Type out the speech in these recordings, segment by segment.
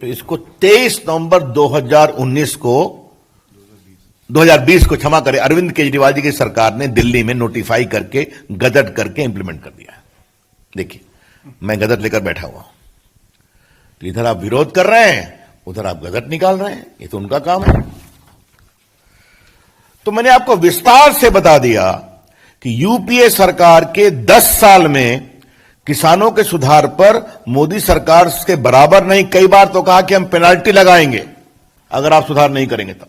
तो इसको 23 नवंबर 2020 को क्षमा करें, अरविंद केजरीवाल जी की सरकार ने दिल्ली में नोटिफाई करके गजट करके इंप्लीमेंट कर दिया है। देखिए, मैं गजट लेकर बैठा हुआ हूं, तो इधर आप विरोध कर रहे हैं, उधर आप गजट निकाल रहे हैं, ये तो उनका काम है। तो मैंने आपको विस्तार से बता दिया कि यूपीए सरकार के 10 साल में किसानों के सुधार पर मोदी सरकार के बराबर नहीं, कई बार तो कहा कि हम पेनाल्टी लगाएंगे अगर आप सुधार नहीं करेंगे तब।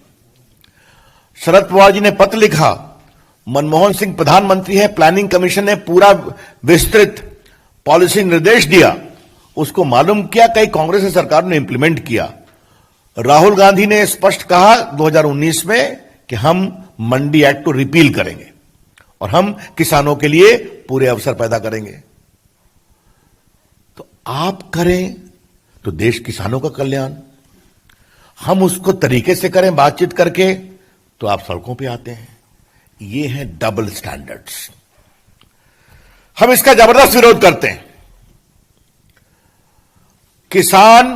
शरद पवार जी ने पत्र लिखा, मनमोहन सिंह प्रधानमंत्री है, प्लानिंग कमीशन ने पूरा विस्तृत पॉलिसी निर्देश दिया, उसको मालूम किया, कई कांग्रेस सरकार ने इंप्लीमेंट किया। राहुल गांधी ने स्पष्ट कहा 2019 में कि हम मंडी एक्ट को रिपील करेंगे और हम किसानों के लिए पूरे अवसर पैदा करेंगे। तो आप करें तो देश किसानों का कल्याण, हम उसको तरीके से करें बातचीत करके, तो आप सड़कों पे आते हैं। ये है डबल स्टैंडर्ड्स, हम इसका जबरदस्त विरोध करते हैं। किसान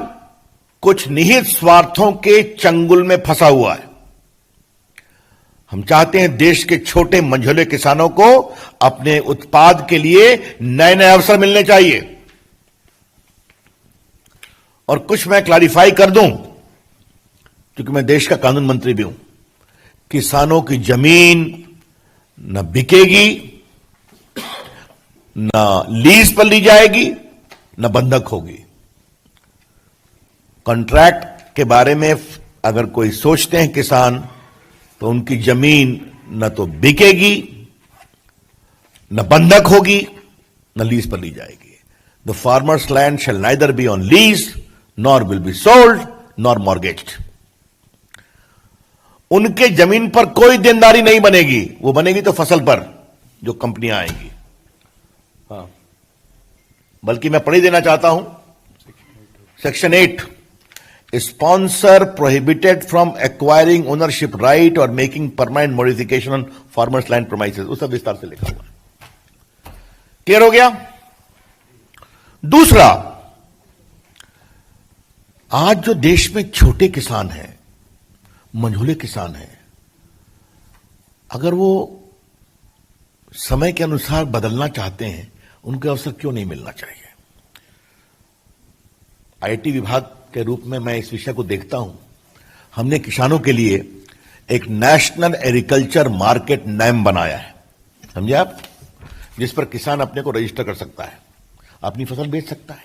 कुछ निहित स्वार्थों के चंगुल में फंसा हुआ है। हम चाहते हैं देश के छोटे मंझोले किसानों को अपने उत्पाद के लिए नए नए अवसर मिलने चाहिए। और कुछ मैं क्लैरिफाई कर दूं, क्योंकि मैं देश का कानून मंत्री भी हूं, किसानों की जमीन न बिकेगी, न लीज पर ली जाएगी, न बंधक होगी। कॉन्ट्रैक्ट के बारे में अगर कोई सोचते हैं किसान, तो उनकी जमीन न तो बिकेगी, न बंधक होगी, न लीज पर ली जाएगी। The farmers land shall neither be on lease nor will be sold nor mortgaged. उनके जमीन पर कोई देनदारी नहीं बनेगी, वो बनेगी तो फसल पर जो कंपनियां आएंगी। हाँ, बल्कि मैं पढ़ ही देना चाहता हूं, section 8, sponsor prohibited from acquiring ownership right और making permanent modification on farmers land promises, उस सब विस्तार से लिखा हुआ है। क्लियर हो गया? दूसरा, आज जो देश में छोटे किसान हैं, मंझोले किसान हैं, अगर वो समय के अनुसार बदलना चाहते हैं, उनके अवसर क्यों नहीं मिलना चाहिए? आईटी विभाग के रूप में मैं इस विषय को देखता हूं। हमने किसानों के लिए एक नेशनल एग्रीकल्चर मार्केट नेम बनाया है, समझे आप, जिस पर किसान अपने को रजिस्टर कर सकता है, अपनी फसल बेच सकता है।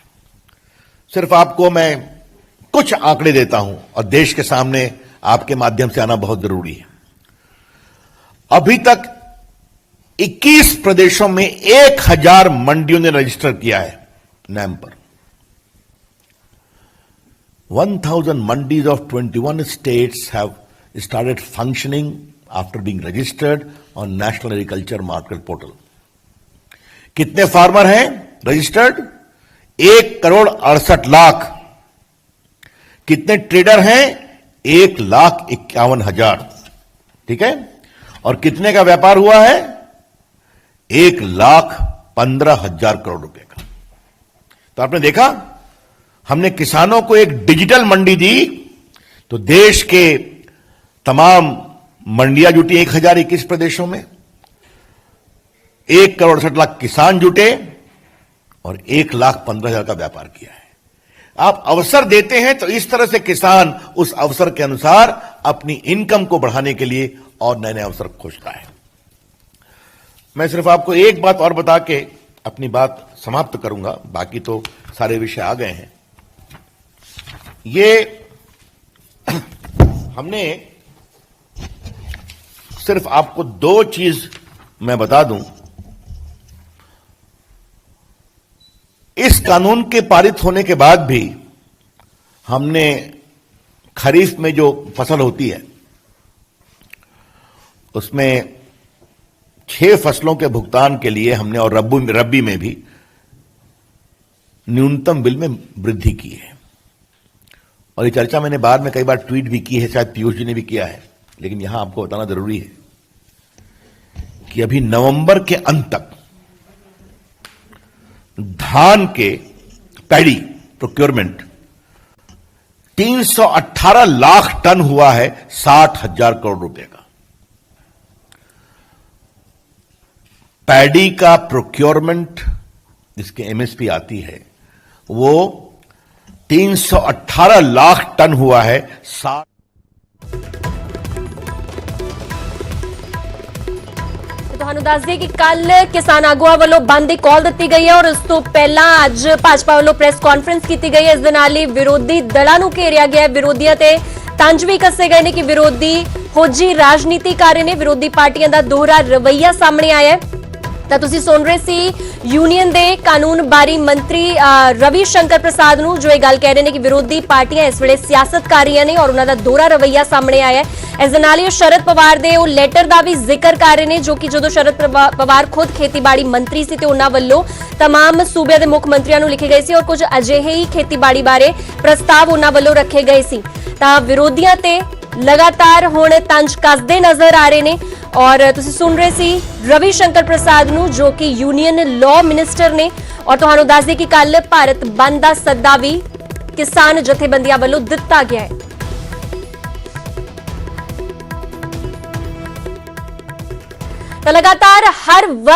सिर्फ आपको मैं कुछ आंकड़े देता हूं और देश के सामने आपके माध्यम से आना बहुत जरूरी है। अभी तक 21 प्रदेशों में 1000 मंडियों ने रजिस्टर किया है नेम पर। 1000 mandis of 21 states have started functioning after being registered on National Agriculture Market Portal. कितने फार्मर हैं रजिस्टर्ड? 1,68,00,000। कितने ट्रेडर हैं? 1,51,000। ठीक है? और कितने का व्यापार हुआ है? 1,15,000 करोड़ रुपए का। तो आपने देखा, हमने किसानों को एक डिजिटल मंडी दी, तो देश के तमाम मंडियां जुटी 1021 प्रदेशों में, 1,68,00,000 किसान जुटे और 1,15,000 का व्यापार किया है। आप अवसर देते हैं तो इस तरह से किसान उस अवसर के अनुसार अपनी इनकम को बढ़ाने के लिए और नए नए अवसर खोजता है। मैं सिर्फ आपको एक बात और बता के अपनी बात समाप्त करूंगा, बाकी तो सारे विषय आ गए हैं। ये हमने सिर्फ आपको 2 चीज मैं बता दूं। इस कानून के पारित होने के बाद भी हमने खरीफ में जो फसल होती है उसमें 6 फसलों के भुगतान के लिए हमने, और रबी में भी न्यूनतम बिल में वृद्धि की है। और ये चर्चा मैंने बाद में कई बार ट्वीट भी की है, शायद पीयूष जी ने भी किया है, लेकिन यहां आपको बताना जरूरी है कि अभी नवंबर के अंत तक धान के पैडी प्रोक्योरमेंट 318 लाख टन हुआ है 60,000 करोड़ रुपए का। पैडी का प्रोक्योरमेंट जिसकी एमएसपी आती है वो 318 लाख टन हुआ है 60। ਤੁਹਾਨੂੰ ਦੱਸ ਦਈਏ ਕਿ ਕੱਲ ਕਿਸਾਨ ਆਗੂਆਂ ਵੱਲੋਂ ਬੰਦ ਦੀ ਕਾਲ ਦਿੱਤੀ ਗਈ ਹੈ ਔਰ ਉਸ ਤੋਂ ਪਹਿਲਾਂ ਅੱਜ ਭਾਜਪਾ ਵੱਲੋਂ ਪ੍ਰੈਸ ਕਾਨਫਰੰਸ ਕੀਤੀ ਗਈ ਹੈ। ਇਸ ਦੇ ਨਾਲ ਹੀ ਵਿਰੋਧੀ ਦਲਾਂ ਨੂੰ ਘੇਰਿਆ ਗਿਆ ਹੈ। ਵਿਰੋਧੀਆਂ ਤੇ ਤੰਜ ਵੀ ਕੱਸੇ ਗਏ ਨੇ ਕਿ ਵਿਰੋਧੀ ਫੌਜੀ ਰਾਜਨੀਤੀ ਕਰ ਰਹੇ ਨੇ। ਵਿਰੋਧੀ ਪਾਰਟੀਆਂ ਦਾ ਦੋਹਰਾ ਰਵੱਈਆ ਸਾਹਮਣੇ ਆਇਆ ਹੈ। ਤਾਂ ਤੁਸੀਂ ਸੁਣ ਰਹੇ ਸੀ ਯੂਨੀਅਨ ਦੇ ਕਾਨੂੰਨ ਬਾਰੀ ਮੰਤਰੀ ਰਵੀ ਸ਼ੰਕਰ ਪ੍ਰਸਾਦ ਨੂੰ ਜੋ ਇਹ ਗੱਲ ਕਹਿ ਰਹੇ ਨੇ ਕਿ ਵਿਰੋਧੀ ਪਾਰਟੀਆਂ ਇਸ ਵੇਲੇ ਸਿਆਸਤ ਕਰ ਰਹੀਆਂ ਨੇ ਔਰ ਉਹਨਾਂ ਦਾ ਦੋਹਰਾ ਰਵੱਈਆ ਸਾਹਮਣੇ ਆਇਆ ਹੈ। ਇਸ ਦੇ ਨਾਲ ਹੀ ਉਹ ਸ਼ਰਦ ਪਵਾਰ ਦੇ ਉਹ ਲੈਟਰ ਦਾ ਵੀ ਜ਼ਿਕਰ ਕਰ ਰਹੇ ਨੇ ਜੋ ਕਿ ਜਦੋਂ ਸ਼ਰਦ ਪਵਾਰ ਖੁਦ ਖੇਤੀਬਾੜੀ ਮੰਤਰੀ ਸੀ ਤੇ ਉਹਨਾਂ ਵੱਲੋਂ तमाम ਸੂਬਿਆਂ ਦੇ ਮੁੱਖ ਮੰਤਰੀਆਂ ਨੂੰ ਲਿਖੇ ਗਏ ਸੀ ਔਰ ਕੁਝ ਅਜਿਹੇ ਹੀ ਖੇਤੀਬਾੜੀ ਬਾਰੇ ਪ੍ਰਸਤਾਵ ਉਹਨਾਂ ਵੱਲੋਂ ਰੱਖੇ ਗਏ ਸੀ। ਤਾਂ ਵਿਰੋਧੀਆਂ ਤੇ ਲਗਾਤਾਰ ਹੁਣ ਤੰਜ ਕੱਸਦੇ ਨਜ਼ਰ ਆ ਰਹੇ ਨੇ और तुसी सुन रहे सी रवि शंकर प्रसाद नू जो कि यूनियन लॉ मिनिस्टर ने और तुहानू दस दे कि कल भारत बंद दा सद्दा भी किसान जथेबंदियां वालों दिता गया है। तो लगातार हर